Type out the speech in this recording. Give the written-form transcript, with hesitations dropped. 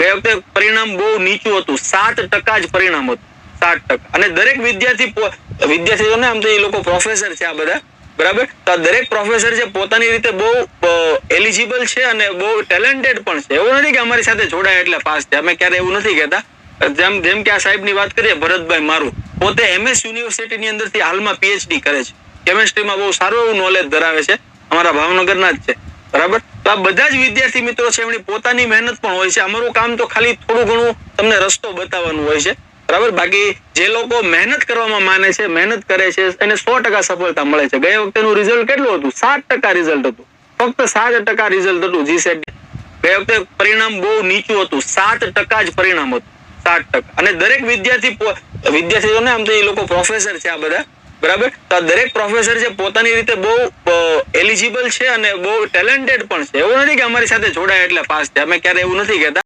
ગયા વખતે પરિણામ બહુ નીચું હતું, 7% જ પરિણામ હતું, 7%. અને દરેક વિદ્યાર્થીઓને આમ તો એ લોકો પ્રોફેસર છે આ બધા, બરાબર, તો દરેક પ્રોફેસર છે પોતાની રીતે બહુ એલિજિબલ છે અને બહુ ટેલેન્ટેડ પણ છે. એવું નથી કે અમારી સાથે જોડાય એટલે પાસ છે, અમે ક્યારે એવું નથી કહેતા. જેમ કે આ સાહેબની વાત કરીએ, ભરતભાઈ મારું, પોતે MS યુનિવર્સિટીની અંદરથી હાલમાં PhD કરે છે, કેમેસ્ટ્રીમાં બહુ સારું એવું નોલેજ ધરાવે છે, અમારા ભાવનગરના જ છે, બરાબર. તો આ બધા જ વિદ્યાર્થી મિત્રો છે, એમની પોતાની મહેનત પણ હોય છે. અમારું કામ તો ખાલી થોડું ઘણું તમને રસ્તો બતાવવાનું હોય છે, બરાબર. બાકી જે લોકો મહેનત કરવામાં માને છે, મહેનત કરે છે, એને 100% સફળતા મળે છે. ગયા વખતેનું રિઝલ્ટ કેટલું હતું? 7% રિઝલ્ટ હતું, ફક્ત 7% રિઝલ્ટ હતું GSET. ગયા વખતે પરિણામ બહુ નીચું હતું, 7% જ પરિણામ હતું, 7%. અને દરેક વિદ્યાર્થીઓને આમ તો એ લોકો પ્રોફેસર છે આ બધા, બરાબર. તો દરેક પ્રોફેસર છે પોતાની રીતે બહુ એલિજિબલ છે અને બહુ ટેલેન્ટેડ પણ છે. એવું નથી કે અમારી સાથે જોડાય એટલે પાસ છે, અમે ક્યારે એવું નથી કહેતા.